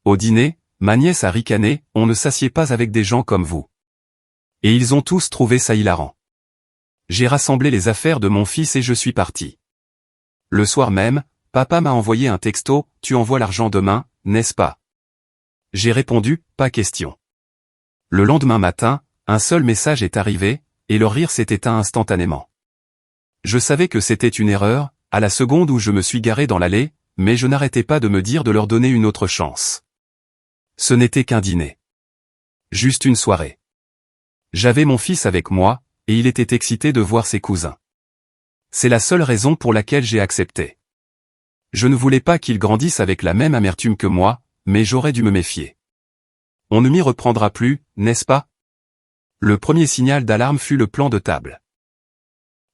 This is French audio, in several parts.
Au dîner, ma nièce a ricané, on ne s'assied pas avec des gens comme vous. Et ils ont tous trouvé ça hilarant. J'ai rassemblé les affaires de mon fils et je suis parti. Le soir même, papa m'a envoyé un texto, tu envoies l'argent demain, n'est-ce pas? J'ai répondu, pas question. Le lendemain matin, un seul message est arrivé, et leur rire s'est éteint instantanément. Je savais que c'était une erreur, à la seconde où je me suis garé dans l'allée, mais je n'arrêtais pas de me dire de leur donner une autre chance. Ce n'était qu'un dîner. Juste une soirée. J'avais mon fils avec moi, et il était excité de voir ses cousins. C'est la seule raison pour laquelle j'ai accepté. Je ne voulais pas qu'il grandisse avec la même amertume que moi, mais j'aurais dû me méfier. On ne m'y reprendra plus, n'est-ce pas? Le premier signal d'alarme fut le plan de table.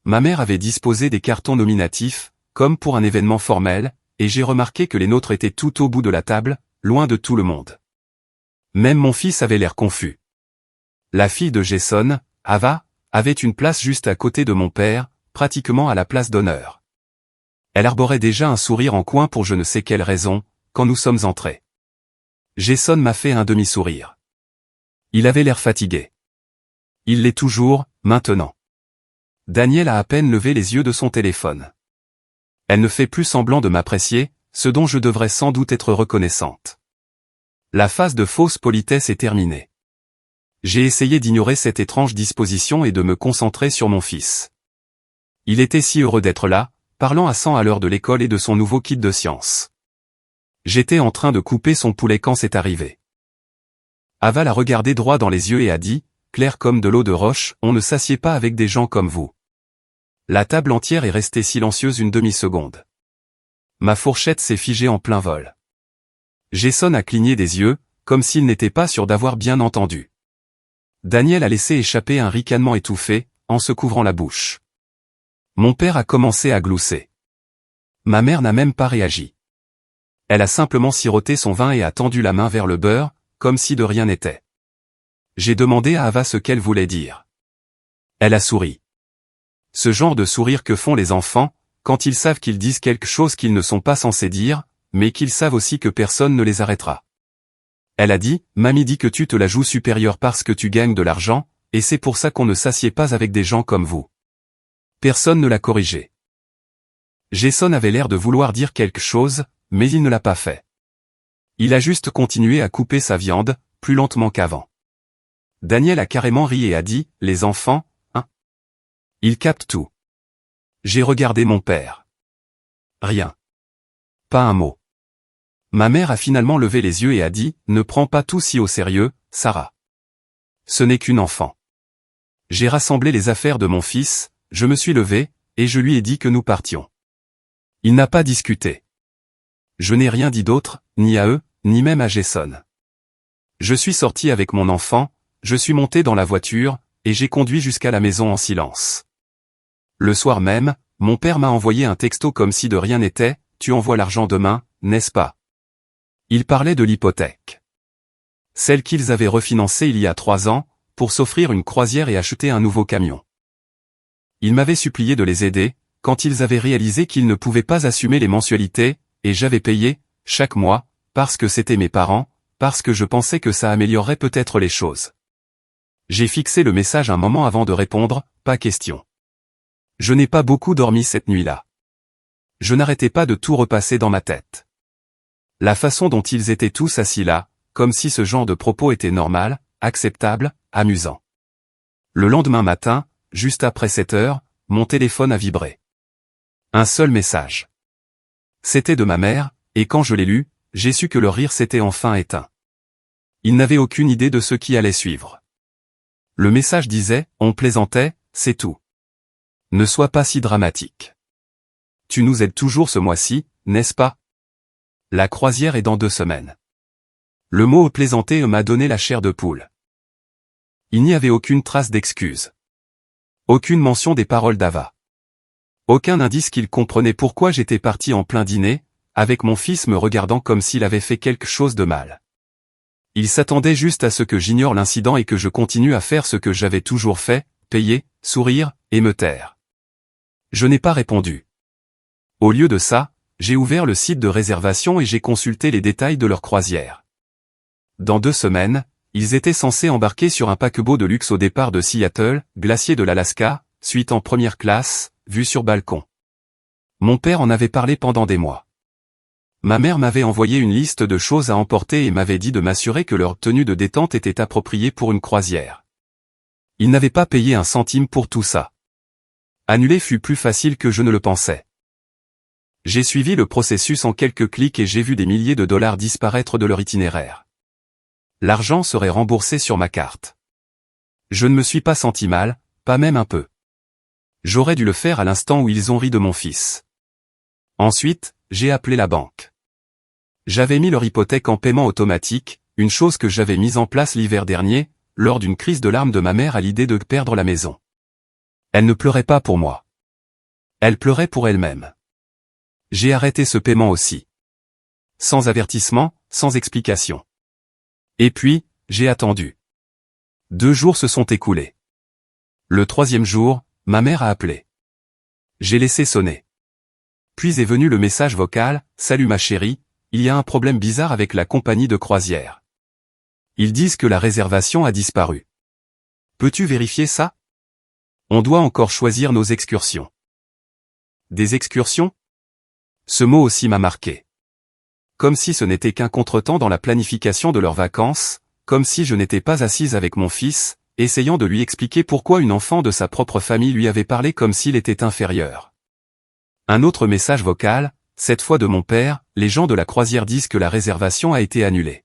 Ma mère avait disposé des cartons nominatifs, comme pour un événement formel, et j'ai remarqué que les nôtres étaient tout au bout de la table, loin de tout le monde. Même mon fils avait l'air confus. La fille de Jason, Ava, avait une place juste à côté de mon père, pratiquement à la place d'honneur. Elle arborait déjà un sourire en coin pour je ne sais quelle raison, quand nous sommes entrés. Jason m'a fait un demi-sourire. Il avait l'air fatigué. Il l'est toujours, maintenant. Daniel a à peine levé les yeux de son téléphone. Elle ne fait plus semblant de m'apprécier, ce dont je devrais sans doute être reconnaissante. La phase de fausse politesse est terminée. J'ai essayé d'ignorer cette étrange disposition et de me concentrer sur mon fils. Il était si heureux d'être là, parlant à 100 à l'heure de l'école et de son nouveau kit de science. J'étais en train de couper son poulet quand c'est arrivé. Ava l'a regardé droit dans les yeux et a dit, clair comme de l'eau de roche, on ne s'assied pas avec des gens comme vous. La table entière est restée silencieuse une demi-seconde. Ma fourchette s'est figée en plein vol. Jason a cligné des yeux, comme s'il n'était pas sûr d'avoir bien entendu. Daniel a laissé échapper un ricanement étouffé, en se couvrant la bouche. Mon père a commencé à glousser. Ma mère n'a même pas réagi. Elle a simplement siroté son vin et a tendu la main vers le beurre, comme si de rien n'était. J'ai demandé à Ava ce qu'elle voulait dire. Elle a souri. Ce genre de sourire que font les enfants, quand ils savent qu'ils disent quelque chose qu'ils ne sont pas censés dire, mais qu'ils savent aussi que personne ne les arrêtera. Elle a dit, mamie dit que tu te la joues supérieure parce que tu gagnes de l'argent, et c'est pour ça qu'on ne s'assied pas avec des gens comme vous. Personne ne l'a corrigé. Jason avait l'air de vouloir dire quelque chose, mais il ne l'a pas fait. Il a juste continué à couper sa viande, plus lentement qu'avant. Daniel a carrément ri et a dit, les enfants, hein? Ils captent tout. J'ai regardé mon père. Rien. Pas un mot. Ma mère a finalement levé les yeux et a dit, ne prends pas tout si au sérieux, Sarah. Ce n'est qu'une enfant. J'ai rassemblé les affaires de mon fils, je me suis levé, et je lui ai dit que nous partions. Il n'a pas discuté. Je n'ai rien dit d'autre, ni à eux, ni même à Jason. Je suis sorti avec mon enfant, je suis monté dans la voiture, et j'ai conduit jusqu'à la maison en silence. Le soir même, mon père m'a envoyé un texto comme si de rien n'était, tu envoies l'argent demain, n'est-ce pas? Il parlait de l'hypothèque. Celle qu'ils avaient refinancée il y a 3 ans, pour s'offrir une croisière et acheter un nouveau camion. Il m'avait supplié de les aider, quand ils avaient réalisé qu'ils ne pouvaient pas assumer les mensualités, et j'avais payé, chaque mois, parce que c'était mes parents, parce que je pensais que ça améliorerait peut-être les choses. J'ai fixé le message un moment avant de répondre, pas question. Je n'ai pas beaucoup dormi cette nuit-là. Je n'arrêtais pas de tout repasser dans ma tête. La façon dont ils étaient tous assis là, comme si ce genre de propos était normal, acceptable, amusant. Le lendemain matin, juste après 7 heures, mon téléphone a vibré. Un seul message. C'était de ma mère, et quand je l'ai lu, j'ai su que leur rire s'était enfin éteint. Ils n'avaient aucune idée de ce qui allait suivre. Le message disait, on plaisantait, c'est tout. Ne sois pas si dramatique. Tu nous aides toujours ce mois-ci, n'est-ce pas? La croisière est dans 2 semaines. Le mot plaisanter m'a donné la chair de poule. Il n'y avait aucune trace d'excuse. Aucune mention des paroles d'Ava. Aucun indice qu'il comprenait pourquoi j'étais parti en plein dîner, avec mon fils me regardant comme s'il avait fait quelque chose de mal. Il s'attendait juste à ce que j'ignore l'incident et que je continue à faire ce que j'avais toujours fait, payer, sourire, et me taire. Je n'ai pas répondu. Au lieu de ça, j'ai ouvert le site de réservation et j'ai consulté les détails de leur croisière. Dans 2 semaines, ils étaient censés embarquer sur un paquebot de luxe au départ de Seattle, glacier de l'Alaska, suite en première classe, vue sur balcon. Mon père en avait parlé pendant des mois. Ma mère m'avait envoyé une liste de choses à emporter et m'avait dit de m'assurer que leur tenue de détente était appropriée pour une croisière. Ils n'avaient pas payé un centime pour tout ça. Annuler fut plus facile que je ne le pensais. J'ai suivi le processus en quelques clics et j'ai vu des milliers de dollars disparaître de leur itinéraire. L'argent serait remboursé sur ma carte. Je ne me suis pas senti mal, pas même un peu. J'aurais dû le faire à l'instant où ils ont ri de mon fils. Ensuite, j'ai appelé la banque. J'avais mis leur hypothèque en paiement automatique, une chose que j'avais mise en place l'hiver dernier, lors d'une crise de larmes de ma mère à l'idée de perdre la maison. Elle ne pleurait pas pour moi. Elle pleurait pour elle-même. J'ai arrêté ce paiement aussi. Sans avertissement, sans explication. Et puis, j'ai attendu. 2 jours se sont écoulés. Le 3e jour, ma mère a appelé. J'ai laissé sonner. Puis est venu le message vocal, « Salut ma chérie, il y a un problème bizarre avec la compagnie de croisière. Ils disent que la réservation a disparu. Peux-tu vérifier ça? On doit encore choisir nos excursions. » Des excursions? Ce mot aussi m'a marqué. Comme si ce n'était qu'un contretemps dans la planification de leurs vacances, comme si je n'étais pas assise avec mon fils, essayant de lui expliquer pourquoi une enfant de sa propre famille lui avait parlé comme s'il était inférieur. Un autre message vocal, cette fois de mon père, les gens de la croisière disent que la réservation a été annulée.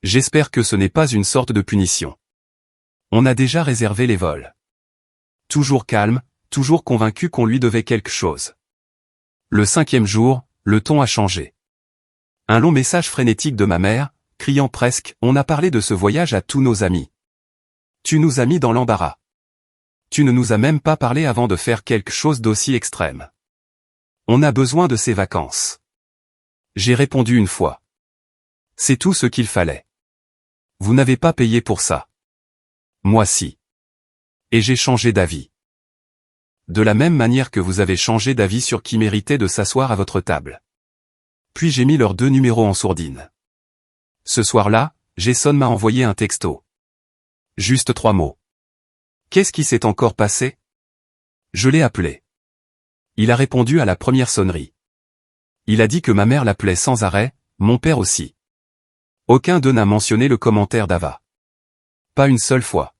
J'espère que ce n'est pas une sorte de punition. On a déjà réservé les vols. Toujours calme, toujours convaincu qu'on lui devait quelque chose. Le 5e jour, le ton a changé. Un long message frénétique de ma mère, criant presque, on a parlé de ce voyage à tous nos amis. Tu nous as mis dans l'embarras. Tu ne nous as même pas parlé avant de faire quelque chose d'aussi extrême. On a besoin de ces vacances. J'ai répondu une fois. C'est tout ce qu'il fallait. Vous n'avez pas payé pour ça. Moi si. Et j'ai changé d'avis. De la même manière que vous avez changé d'avis sur qui méritait de s'asseoir à votre table. Puis j'ai mis leurs 2 numéros en sourdine. Ce soir-là, Jason m'a envoyé un texto. Juste 3 mots. Qu'est-ce qui s'est encore passé? Je l'ai appelé. Il a répondu à la première sonnerie. Il a dit que ma mère l'appelait sans arrêt, mon père aussi. Aucun d'eux n'a mentionné le commentaire d'Ava. Pas une seule fois.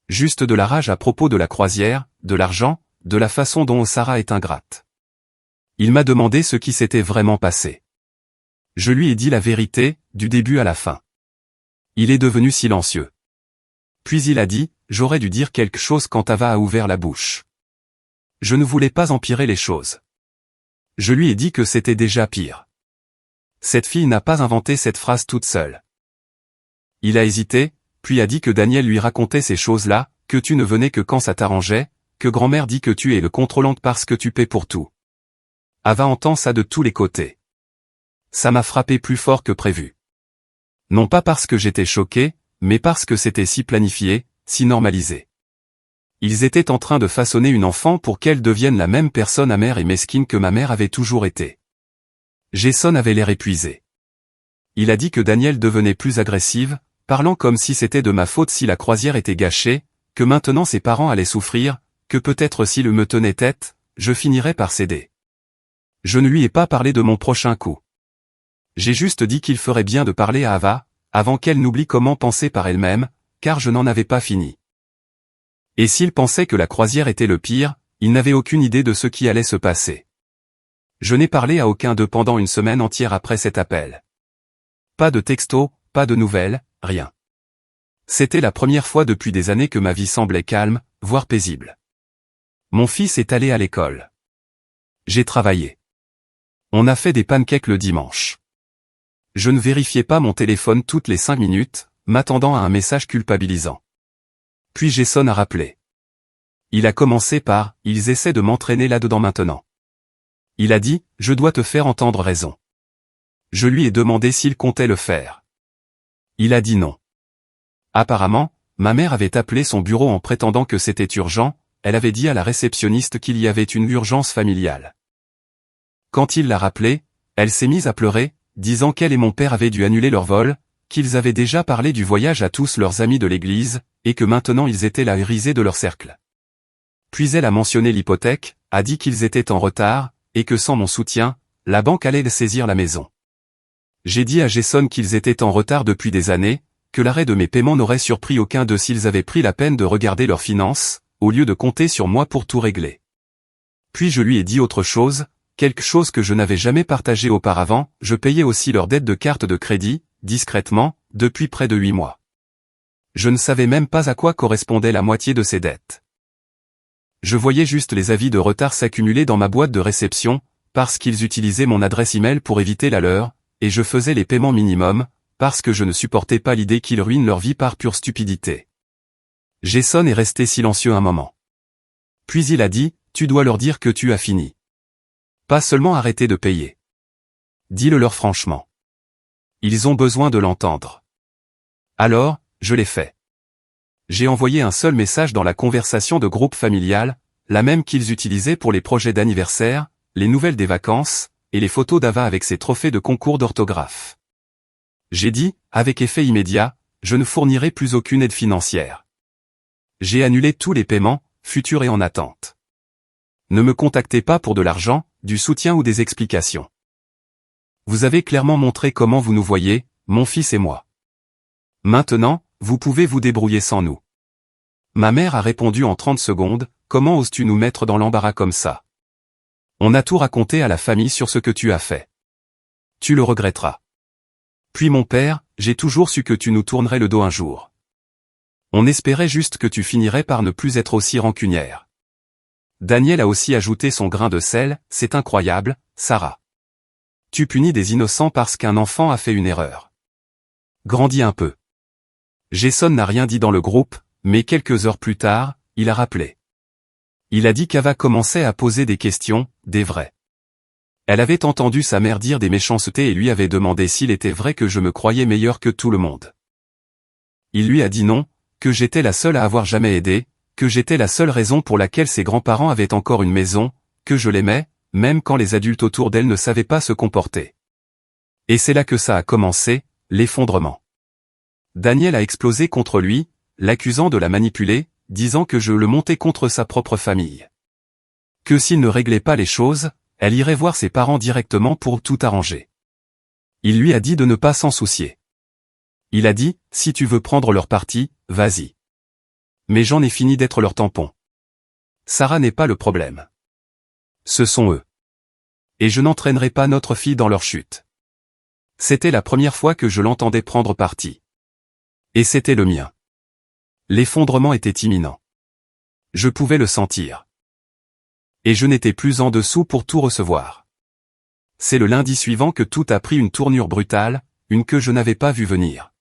Juste de la rage à propos de la croisière, de l'argent, de la façon dont Sarah est ingrate. Il m'a demandé ce qui s'était vraiment passé. Je lui ai dit la vérité, du début à la fin. Il est devenu silencieux. Puis il a dit, j'aurais dû dire quelque chose quand Ava a ouvert la bouche. Je ne voulais pas empirer les choses. Je lui ai dit que c'était déjà pire. Cette fille n'a pas inventé cette phrase toute seule. Il a hésité, puis a dit que Daniel lui racontait ces choses-là, que tu ne venais que quand ça t'arrangeait, que grand-mère dit que tu es le contrôlante parce que tu paies pour tout. Ava entend ça de tous les côtés. Ça m'a frappé plus fort que prévu. Non pas parce que j'étais choqué, mais parce que c'était si planifié, si normalisé. Ils étaient en train de façonner une enfant pour qu'elle devienne la même personne amère et mesquine que ma mère avait toujours été. Jason avait l'air épuisé. Il a dit que Daniel devenait plus agressive, parlant comme si c'était de ma faute si la croisière était gâchée, que maintenant ses parents allaient souffrir, que peut-être s'il me tenait tête, je finirais par céder. Je ne lui ai pas parlé de mon prochain coup. J'ai juste dit qu'il ferait bien de parler à Ava, avant qu'elle n'oublie comment penser par elle-même, car je n'en avais pas fini. Et s'il pensait que la croisière était le pire, il n'avait aucune idée de ce qui allait se passer. Je n'ai parlé à aucun d'eux pendant une semaine entière après cet appel. Pas de texto, pas de nouvelles, rien. C'était la première fois depuis des années que ma vie semblait calme, voire paisible. Mon fils est allé à l'école. J'ai travaillé. On a fait des pancakes le dimanche. Je ne vérifiais pas mon téléphone toutes les 5 minutes, m'attendant à un message culpabilisant. Puis Jason a rappelé. Il a commencé par « Ils essaient de m'entraîner là-dedans maintenant ». Il a dit « Je dois te faire entendre raison ». Je lui ai demandé s'il comptait le faire. Il a dit non. Apparemment, ma mère avait appelé son bureau en prétendant que c'était urgent, elle avait dit à la réceptionniste qu'il y avait une urgence familiale. Quand il l'a rappelé, elle s'est mise à pleurer, disant qu'elle et mon père avaient dû annuler leur vol, qu'ils avaient déjà parlé du voyage à tous leurs amis de l'église, et que maintenant ils étaient la risée de leur cercle. Puis elle a mentionné l'hypothèque, a dit qu'ils étaient en retard, et que sans mon soutien, la banque allait saisir la maison. J'ai dit à Jason qu'ils étaient en retard depuis des années, que l'arrêt de mes paiements n'aurait surpris aucun d'eux s'ils avaient pris la peine de regarder leurs finances, au lieu de compter sur moi pour tout régler. Puis je lui ai dit autre chose, quelque chose que je n'avais jamais partagé auparavant, je payais aussi leurs dettes de carte de crédit, discrètement, depuis près de 8 mois. Je ne savais même pas à quoi correspondait la moitié de ces dettes. Je voyais juste les avis de retard s'accumuler dans ma boîte de réception, parce qu'ils utilisaient mon adresse email pour éviter la leur, et je faisais les paiements minimums, parce que je ne supportais pas l'idée qu'ils ruinent leur vie par pure stupidité. Jason est resté silencieux un moment. Puis il a dit, tu dois leur dire que tu as fini. Pas seulement arrêter de payer. Dis-le leur franchement. Ils ont besoin de l'entendre. Alors, je l'ai fait. J'ai envoyé un seul message dans la conversation de groupe familial, la même qu'ils utilisaient pour les projets d'anniversaire, les nouvelles des vacances, et les photos d'Ava avec ses trophées de concours d'orthographe. J'ai dit, avec effet immédiat, je ne fournirai plus aucune aide financière. J'ai annulé tous les paiements, futurs et en attente. Ne me contactez pas pour de l'argent, du soutien ou des explications. Vous avez clairement montré comment vous nous voyez, mon fils et moi. Maintenant, vous pouvez vous débrouiller sans nous. Ma mère a répondu en 30 secondes, comment oses-tu nous mettre dans l'embarras comme ça? On a tout raconté à la famille sur ce que tu as fait. Tu le regretteras. Puis mon père, j'ai toujours su que tu nous tournerais le dos un jour. On espérait juste que tu finirais par ne plus être aussi rancunière. Daniel a aussi ajouté son grain de sel, c'est incroyable, Sarah. Tu punis des innocents parce qu'un enfant a fait une erreur. Grandis un peu. Jason n'a rien dit dans le groupe, mais quelques heures plus tard, il a rappelé. Il a dit qu'Ava commençait à poser des questions, des vraies. Elle avait entendu sa mère dire des méchancetés et lui avait demandé s'il était vrai que je me croyais meilleur que tout le monde. Il lui a dit non, que j'étais la seule à avoir jamais aidé, que j'étais la seule raison pour laquelle ses grands-parents avaient encore une maison, que je l'aimais, même quand les adultes autour d'elle ne savaient pas se comporter. Et c'est là que ça a commencé, l'effondrement. Daniel a explosé contre lui, l'accusant de la manipuler, disant que je le montais contre sa propre famille. Que s'il ne réglait pas les choses, elle irait voir ses parents directement pour tout arranger. Il lui a dit de ne pas s'en soucier. Il a dit, si tu veux prendre leur parti, vas-y. Mais j'en ai fini d'être leur tampon. Sarah n'est pas le problème. Ce sont eux. Et je n'entraînerai pas notre fille dans leur chute. C'était la première fois que je l'entendais prendre parti. Et c'était le mien. L'effondrement était imminent. Je pouvais le sentir. Et je n'étais plus en dessous pour tout recevoir. C'est le lundi suivant que tout a pris une tournure brutale, une que je n'avais pas vue venir.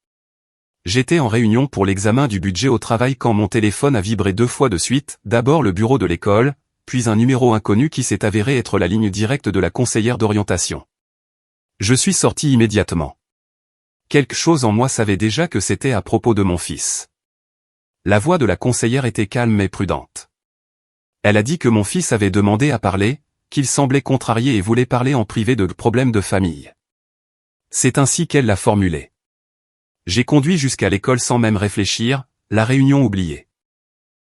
J'étais en réunion pour l'examen du budget au travail quand mon téléphone a vibré 2 fois de suite, d'abord le bureau de l'école, puis un numéro inconnu qui s'est avéré être la ligne directe de la conseillère d'orientation. Je suis sorti immédiatement. Quelque chose en moi savait déjà que c'était à propos de mon fils. La voix de la conseillère était calme mais prudente. Elle a dit que mon fils avait demandé à parler, qu'il semblait contrarié et voulait parler en privé de problèmes de famille. C'est ainsi qu'elle l'a formulé. J'ai conduit jusqu'à l'école sans même réfléchir, la réunion oubliée.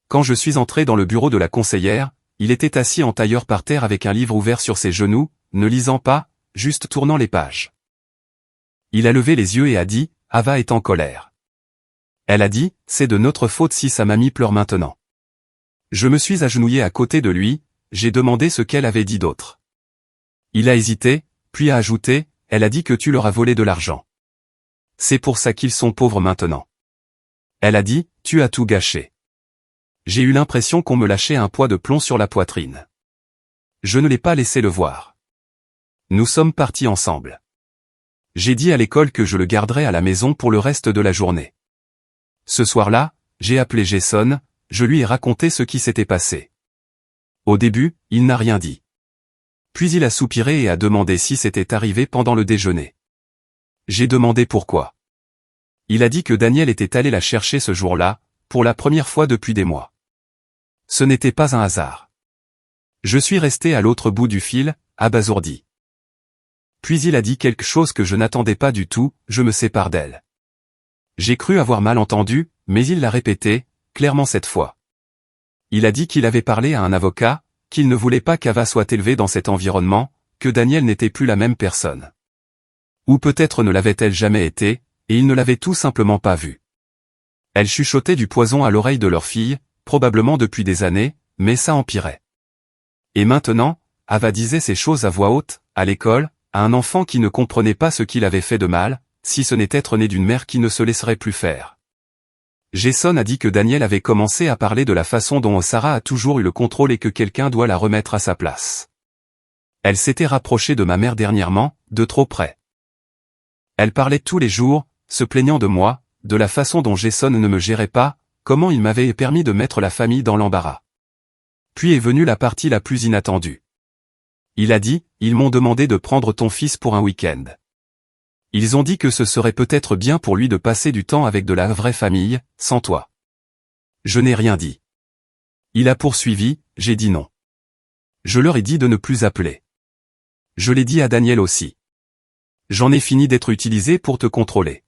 Quand je suis entré dans le bureau de la conseillère, il était assis en tailleur par terre avec un livre ouvert sur ses genoux, ne lisant pas, juste tournant les pages. Il a levé les yeux et a dit, Ava est en colère. Elle a dit, c'est de notre faute si sa mamie pleure maintenant. Je me suis agenouillé à côté de lui, j'ai demandé ce qu'elle avait dit d'autre. Il a hésité, puis a ajouté, elle a dit que tu leur as volé de l'argent. C'est pour ça qu'ils sont pauvres maintenant. Elle a dit, tu as tout gâché. J'ai eu l'impression qu'on me lâchait un poids de plomb sur la poitrine. Je ne l'ai pas laissé le voir. Nous sommes partis ensemble. J'ai dit à l'école que je le garderais à la maison pour le reste de la journée. Ce soir-là, j'ai appelé Jason, je lui ai raconté ce qui s'était passé. Au début, il n'a rien dit. Puis il a soupiré et a demandé si c'était arrivé pendant le déjeuner. J'ai demandé pourquoi. Il a dit que Daniel était allé la chercher ce jour-là, pour la première fois depuis des mois. Ce n'était pas un hasard. Je suis resté à l'autre bout du fil, abasourdi. Puis il a dit quelque chose que je n'attendais pas du tout, je me sépare d'elle. J'ai cru avoir mal entendu, mais il l'a répété, clairement cette fois. Il a dit qu'il avait parlé à un avocat, qu'il ne voulait pas qu'Ava soit élevée dans cet environnement, que Daniel n'était plus la même personne. Ou peut-être ne l'avait-elle jamais été, et il ne l'avait tout simplement pas vue. Elle chuchotait du poison à l'oreille de leur fille, probablement depuis des années, mais ça empirait. Et maintenant, Ava disait ces choses à voix haute, à l'école, à un enfant qui ne comprenait pas ce qu'il avait fait de mal, si ce n'est être né d'une mère qui ne se laisserait plus faire. Jason a dit que Daniel avait commencé à parler de la façon dont Sarah a toujours eu le contrôle et que quelqu'un doit la remettre à sa place. Elle s'était rapprochée de ma mère dernièrement, de trop près. Elle parlait tous les jours, se plaignant de moi, de la façon dont Jason ne me gérait pas, comment il m'avait permis de mettre la famille dans l'embarras. Puis est venue la partie la plus inattendue. Il a dit, ils m'ont demandé de prendre ton fils pour un week-end. Ils ont dit que ce serait peut-être bien pour lui de passer du temps avec de la vraie famille, sans toi. Je n'ai rien dit. Il a poursuivi, j'ai dit non. Je leur ai dit de ne plus appeler. Je l'ai dit à Daniel aussi. J'en ai fini d'être utilisé pour te contrôler.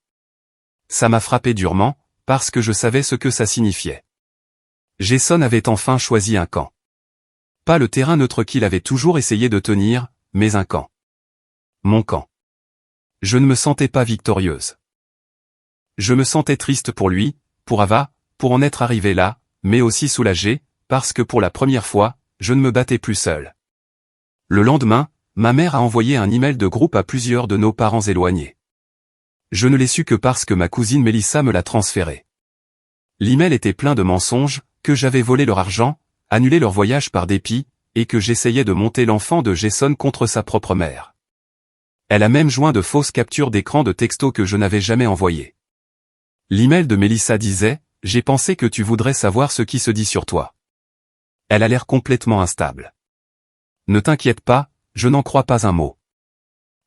Ça m'a frappé durement, parce que je savais ce que ça signifiait. Jason avait enfin choisi un camp. Pas le terrain neutre qu'il avait toujours essayé de tenir, mais un camp. Mon camp. Je ne me sentais pas victorieuse. Je me sentais triste pour lui, pour Ava, pour en être arrivé là, mais aussi soulagé, parce que pour la première fois, je ne me battais plus seul. Le lendemain, ma mère a envoyé un email de groupe à plusieurs de nos parents éloignés. Je ne l'ai su que parce que ma cousine Mélissa me l'a transféré. L'email était plein de mensonges, que j'avais volé leur argent, annulé leur voyage par dépit, et que j'essayais de monter l'enfant de Jason contre sa propre mère. Elle a même joint de fausses captures d'écran de textos que je n'avais jamais envoyés. L'email de Mélissa disait, « J'ai pensé que tu voudrais savoir ce qui se dit sur toi. » Elle a l'air complètement instable. Ne t'inquiète pas, je n'en crois pas un mot.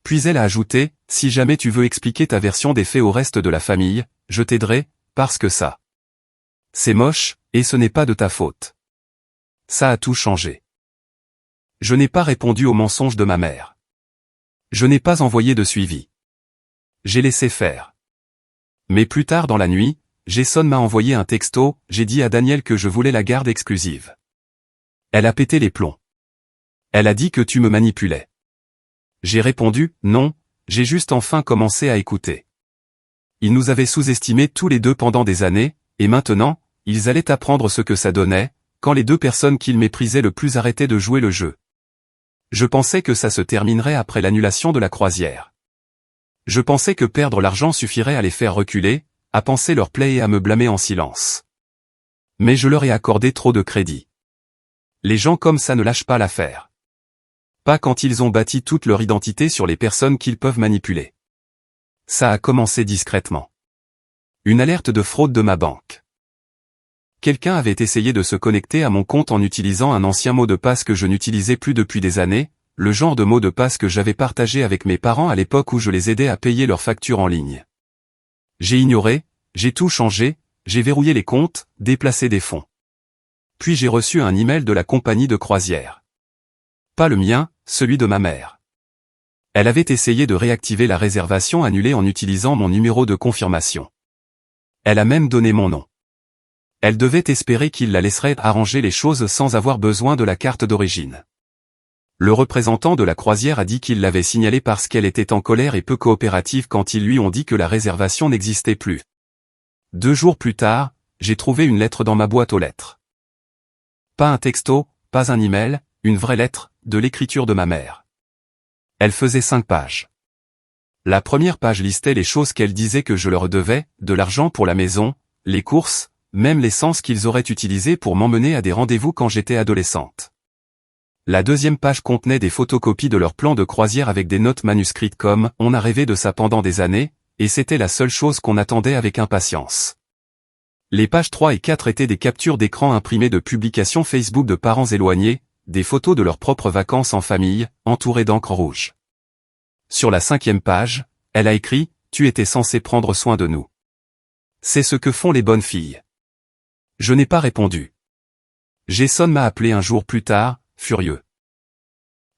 Puis elle a ajouté, « Si jamais tu veux expliquer ta version des faits au reste de la famille, je t'aiderai, parce que ça. C'est moche, et ce n'est pas de ta faute. » Ça a tout changé. Je n'ai pas répondu aux mensonges de ma mère. Je n'ai pas envoyé de suivi. J'ai laissé faire. Mais plus tard dans la nuit, Jason m'a envoyé un texto, j'ai dit à Daniel que je voulais la garde exclusive. Elle a pété les plombs. Elle a dit que tu me manipulais. J'ai répondu, non, j'ai juste enfin commencé à écouter. Ils nous avaient sous-estimés tous les deux pendant des années, et maintenant, ils allaient apprendre ce que ça donnait, quand les deux personnes qu'ils méprisaient le plus arrêtaient de jouer le jeu. Je pensais que ça se terminerait après l'annulation de la croisière. Je pensais que perdre l'argent suffirait à les faire reculer, à penser leur plaie et à me blâmer en silence. Mais je leur ai accordé trop de crédit. Les gens comme ça ne lâchent pas l'affaire. Pas quand ils ont bâti toute leur identité sur les personnes qu'ils peuvent manipuler. Ça a commencé discrètement. Une alerte de fraude de ma banque. Quelqu'un avait essayé de se connecter à mon compte en utilisant un ancien mot de passe que je n'utilisais plus depuis des années, le genre de mot de passe que j'avais partagé avec mes parents à l'époque où je les aidais à payer leurs factures en ligne. J'ai ignoré, j'ai tout changé, j'ai verrouillé les comptes, déplacé des fonds. Puis j'ai reçu un email de la compagnie de croisière. Pas le mien, celui de ma mère. Elle avait essayé de réactiver la réservation annulée en utilisant mon numéro de confirmation. Elle a même donné mon nom. Elle devait espérer qu'il la laisserait arranger les choses sans avoir besoin de la carte d'origine. Le représentant de la croisière a dit qu'il l'avait signalé parce qu'elle était en colère et peu coopérative quand ils lui ont dit que la réservation n'existait plus. 2 jours plus tard, j'ai trouvé une lettre dans ma boîte aux lettres. Pas un texto, pas un email, une vraie lettre, de l'écriture de ma mère. Elle faisait 5 pages. La première page listait les choses qu'elle disait que je leur devais, de l'argent pour la maison, les courses, même l'essence qu'ils auraient utilisée pour m'emmener à des rendez-vous quand j'étais adolescente. La deuxième page contenait des photocopies de leur plan de croisière avec des notes manuscrites comme « On a rêvé de ça pendant des années », et c'était la seule chose qu'on attendait avec impatience. Les pages 3 et 4 étaient des captures d'écran imprimées de publications Facebook de parents éloignés, des photos de leurs propres vacances en famille, entourées d'encre rouge. Sur la 5e page, elle a écrit « Tu étais censé prendre soin de nous. C'est ce que font les bonnes filles. » Je n'ai pas répondu. Jason m'a appelé un jour plus tard, furieux.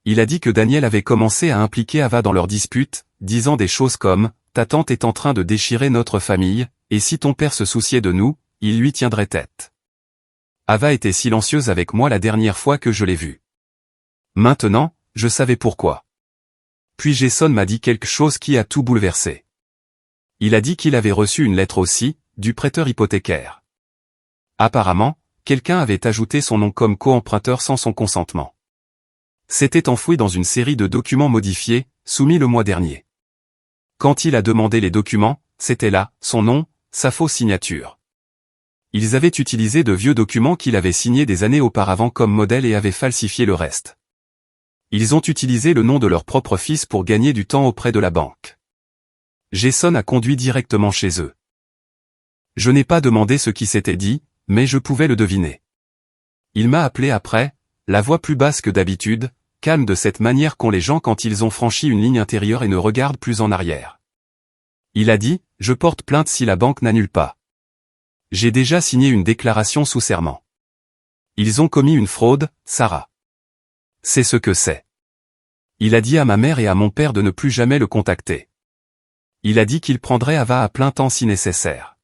Il a dit que Daniel avait commencé à impliquer Ava dans leur dispute, disant des choses comme « Ta tante est en train de déchirer notre famille, et si ton père se souciait de nous, il lui tiendrait tête. Ava était silencieuse avec moi la dernière fois que je l'ai vue. Maintenant, je savais pourquoi. Puis Jason m'a dit quelque chose qui a tout bouleversé. Il a dit qu'il avait reçu une lettre aussi, du prêteur hypothécaire. Apparemment, quelqu'un avait ajouté son nom comme co-emprunteur sans son consentement. C'était enfoui dans une série de documents modifiés, soumis le mois dernier. Quand il a demandé les documents, c'était là, son nom, sa fausse signature. Ils avaient utilisé de vieux documents qu'il avait signés des années auparavant comme modèle et avaient falsifié le reste. Ils ont utilisé le nom de leur propre fils pour gagner du temps auprès de la banque. Jason a conduit directement chez eux. Je n'ai pas demandé ce qui s'était dit, mais je pouvais le deviner. Il m'a appelé après, la voix plus basse que d'habitude, calme de cette manière qu'ont les gens quand ils ont franchi une ligne intérieure et ne regardent plus en arrière. Il a dit, je porte plainte si la banque n'annule pas. J'ai déjà signé une déclaration sous serment. Ils ont commis une fraude, Sarah. C'est ce que c'est. Il a dit à ma mère et à mon père de ne plus jamais le contacter. Il a dit qu'il prendrait Ava à plein temps si nécessaire.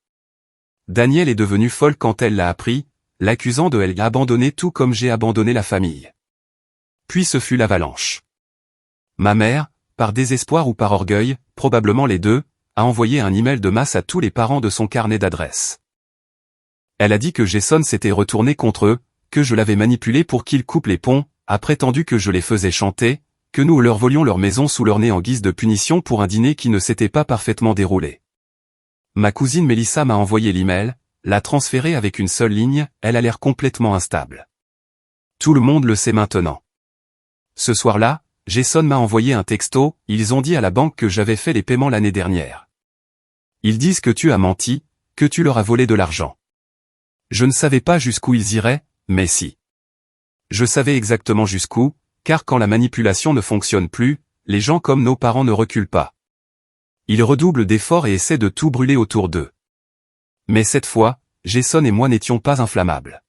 Danielle est devenue folle quand elle l'a appris, l'accusant de elle abandonner tout comme j'ai abandonné la famille. Puis ce fut l'avalanche. Ma mère, par désespoir ou par orgueil, probablement les deux, a envoyé un email de masse à tous les parents de son carnet d'adresses. Elle a dit que Jason s'était retourné contre eux, que je l'avais manipulé pour qu'ils coupent les ponts, a prétendu que je les faisais chanter, que nous leur volions leur maison sous leur nez en guise de punition pour un dîner qui ne s'était pas parfaitement déroulé. Ma cousine Mélissa m'a envoyé l'email, l'a transféré avec une seule ligne, elle a l'air complètement instable. Tout le monde le sait maintenant. Ce soir-là, Jason m'a envoyé un texto, ils ont dit à la banque que j'avais fait les paiements l'année dernière. Ils disent que tu as menti, que tu leur as volé de l'argent. Je ne savais pas jusqu'où ils iraient, mais si. Je savais exactement jusqu'où, car quand la manipulation ne fonctionne plus, les gens comme nos parents ne reculent pas. Ils redoublent d'efforts et essaient de tout brûler autour d'eux. Mais cette fois, Jason et moi n'étions pas inflammables.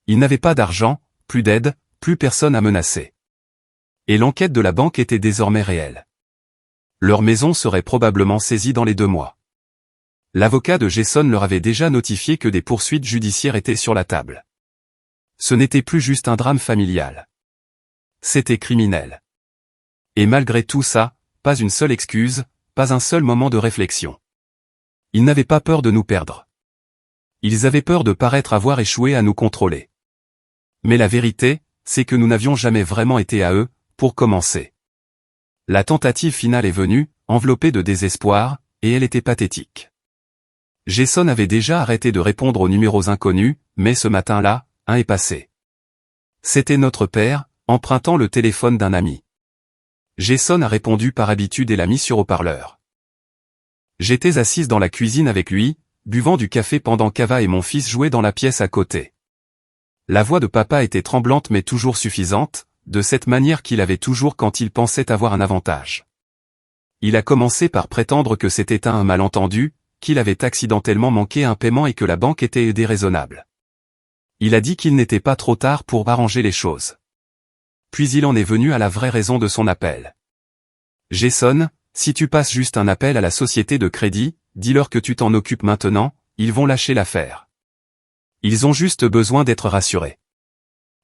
Ils n'avaient pas d'argent, plus d'aide, plus personne à menacer. Et l'enquête de la banque était désormais réelle. Leur maison serait probablement saisie dans les 2 mois. L'avocat de Jason leur avait déjà notifié que des poursuites judiciaires étaient sur la table. Ce n'était plus juste un drame familial. C'était criminel. Et malgré tout ça, pas une seule excuse, pas un seul moment de réflexion. Ils n'avaient pas peur de nous perdre. Ils avaient peur de paraître avoir échoué à nous contrôler. Mais la vérité, c'est que nous n'avions jamais vraiment été à eux, pour commencer. La tentative finale est venue, enveloppée de désespoir, et elle était pathétique. Jason avait déjà arrêté de répondre aux numéros inconnus, mais ce matin-là, un est passé. C'était notre père, empruntant le téléphone d'un ami. Jason a répondu par habitude et l'a mis sur haut-parleur. J'étais assise dans la cuisine avec lui, buvant du café pendant qu'Ava et mon fils jouaient dans la pièce à côté. La voix de papa était tremblante mais toujours suffisante, de cette manière qu'il avait toujours quand il pensait avoir un avantage. Il a commencé par prétendre que c'était un malentendu, qu'il avait accidentellement manqué un paiement et que la banque était déraisonnable. Il a dit qu'il n'était pas trop tard pour arranger les choses. Puis il en est venu à la vraie raison de son appel. Jason, si tu passes juste un appel à la société de crédit, dis-leur que tu t'en occupes maintenant, ils vont lâcher l'affaire. Ils ont juste besoin d'être rassurés.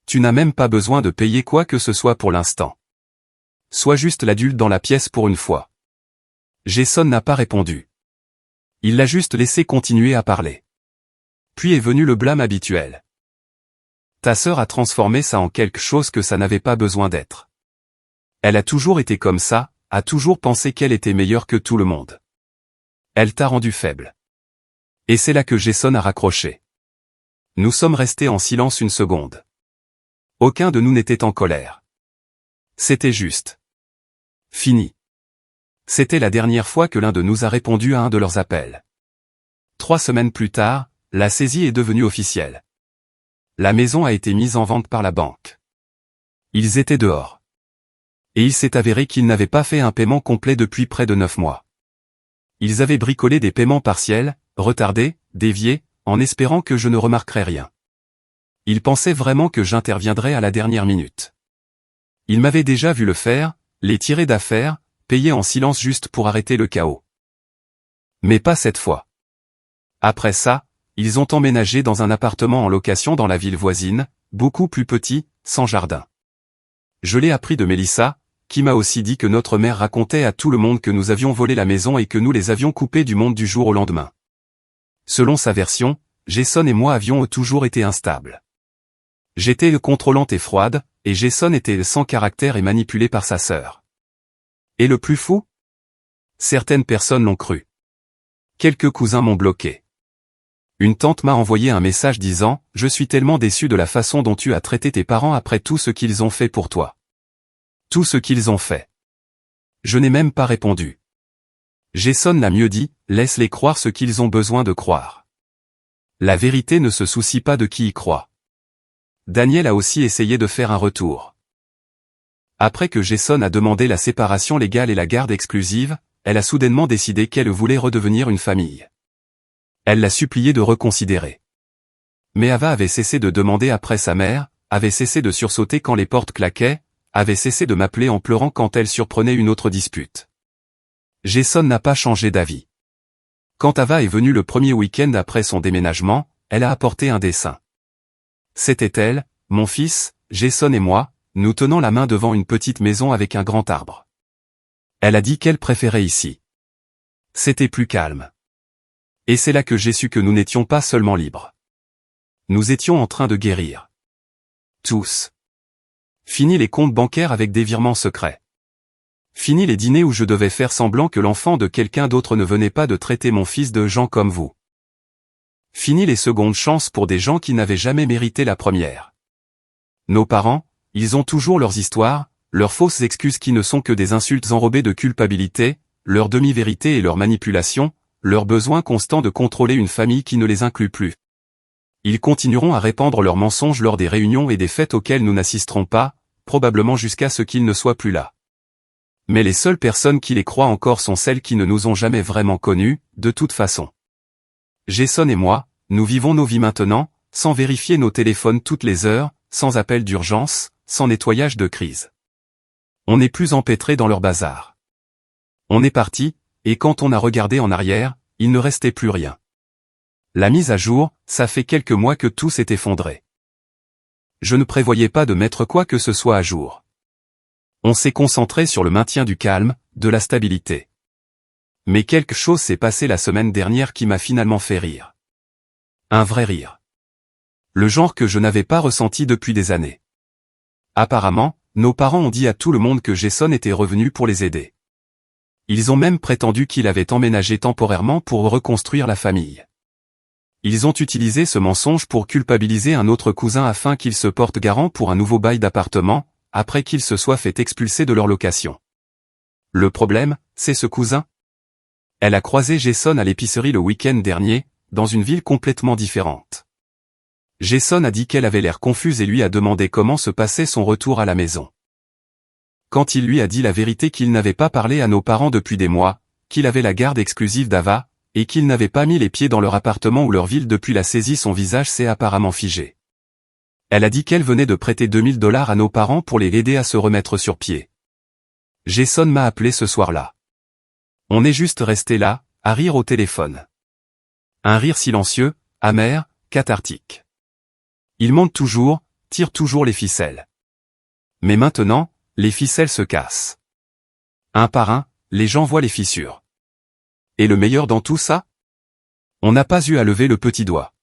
Tu n'as même pas besoin de payer quoi que ce soit pour l'instant. Sois juste l'adulte dans la pièce pour une fois. Jason n'a pas répondu. Il l'a juste laissé continuer à parler. Puis est venu le blâme habituel. Ta sœur a transformé ça en quelque chose que ça n'avait pas besoin d'être. Elle a toujours été comme ça, a toujours pensé qu'elle était meilleure que tout le monde. Elle t'a rendu faible. Et c'est là que Jason a raccroché. Nous sommes restés en silence une seconde. Aucun de nous n'était en colère. C'était juste. Fini. C'était la dernière fois que l'un de nous a répondu à un de leurs appels. 3 semaines plus tard, la saisie est devenue officielle. La maison a été mise en vente par la banque. Ils étaient dehors. Et il s'est avéré qu'ils n'avaient pas fait un paiement complet depuis près de 9 mois. Ils avaient bricolé des paiements partiels, retardés, déviés, en espérant que je ne remarquerais rien. Ils pensaient vraiment que j'interviendrais à la dernière minute. Ils m'avaient déjà vu le faire, les tirer d'affaire, payer en silence juste pour arrêter le chaos. Mais pas cette fois. Après ça, ils ont emménagé dans un appartement en location dans la ville voisine, beaucoup plus petit, sans jardin. Je l'ai appris de Mélissa, qui m'a aussi dit que notre mère racontait à tout le monde que nous avions volé la maison et que nous les avions coupés du monde du jour au lendemain. Selon sa version, Jason et moi avions toujours été instables. J'étais contrôlante et froide, et Jason était sans caractère et manipulé par sa sœur. Et le plus fou? Certaines personnes l'ont cru. Quelques cousins m'ont bloqué. Une tante m'a envoyé un message disant « Je suis tellement déçu de la façon dont tu as traité tes parents après tout ce qu'ils ont fait pour toi. » Tout ce qu'ils ont fait. Je n'ai même pas répondu. Jason l'a mieux dit, laisse-les croire ce qu'ils ont besoin de croire. La vérité ne se soucie pas de qui y croit. Daniel a aussi essayé de faire un retour. Après que Jason a demandé la séparation légale et la garde exclusive, elle a soudainement décidé qu'elle voulait redevenir une famille. Elle l'a supplié de reconsidérer. Mais Ava avait cessé de demander après sa mère, avait cessé de sursauter quand les portes claquaient, avait cessé de m'appeler en pleurant quand elle surprenait une autre dispute. Jason n'a pas changé d'avis. Quand Ava est venue le premier week-end après son déménagement, elle a apporté un dessin. C'était elle, mon fils, Jason et moi, nous tenant la main devant une petite maison avec un grand arbre. Elle a dit qu'elle préférait ici. C'était plus calme. Et c'est là que j'ai su que nous n'étions pas seulement libres. Nous étions en train de guérir. Tous. Fini les comptes bancaires avec des virements secrets. Fini les dîners où je devais faire semblant que l'enfant de quelqu'un d'autre ne venait pas de traiter mon fils de gens comme vous. Fini les secondes chances pour des gens qui n'avaient jamais mérité la première. Nos parents, ils ont toujours leurs histoires, leurs fausses excuses qui ne sont que des insultes enrobées de culpabilité, leurs demi-vérités et leurs manipulations, leur besoin constant de contrôler une famille qui ne les inclut plus. Ils continueront à répandre leurs mensonges lors des réunions et des fêtes auxquelles nous n'assisterons pas, probablement jusqu'à ce qu'ils ne soient plus là. Mais les seules personnes qui les croient encore sont celles qui ne nous ont jamais vraiment connus, de toute façon. Jason et moi, nous vivons nos vies maintenant, sans vérifier nos téléphones toutes les heures, sans appel d'urgence, sans nettoyage de crise. On n'est plus empêtré dans leur bazar. On est parti, et quand on a regardé en arrière, il ne restait plus rien. La mise à jour, ça fait quelques mois que tout s'est effondré. Je ne prévoyais pas de mettre quoi que ce soit à jour. On s'est concentré sur le maintien du calme, de la stabilité. Mais quelque chose s'est passé la semaine dernière qui m'a finalement fait rire. Un vrai rire. Le genre que je n'avais pas ressenti depuis des années. Apparemment, nos parents ont dit à tout le monde que Jason était revenu pour les aider. Ils ont même prétendu qu'il avait emménagé temporairement pour reconstruire la famille. Ils ont utilisé ce mensonge pour culpabiliser un autre cousin afin qu'il se porte garant pour un nouveau bail d'appartement, après qu'il se soit fait expulser de leur location. Le problème, c'est ce cousin. Elle a croisé Jason à l'épicerie le week-end dernier, dans une ville complètement différente. Jason a dit qu'elle avait l'air confuse et lui a demandé comment se passait son retour à la maison. Quand il lui a dit la vérité qu'il n'avait pas parlé à nos parents depuis des mois, qu'il avait la garde exclusive d'Ava, et qu'il n'avait pas mis les pieds dans leur appartement ou leur ville depuis la saisie, son visage s'est apparemment figé. Elle a dit qu'elle venait de prêter $2000 à nos parents pour les aider à se remettre sur pied. Jason m'a appelé ce soir-là. On est juste resté là, à rire au téléphone. Un rire silencieux, amer, cathartique. Il monte toujours, tire toujours les ficelles. Mais maintenant, les ficelles se cassent. Un par un, les gens voient les fissures. Et le meilleur dans tout ça? On n'a pas eu à lever le petit doigt.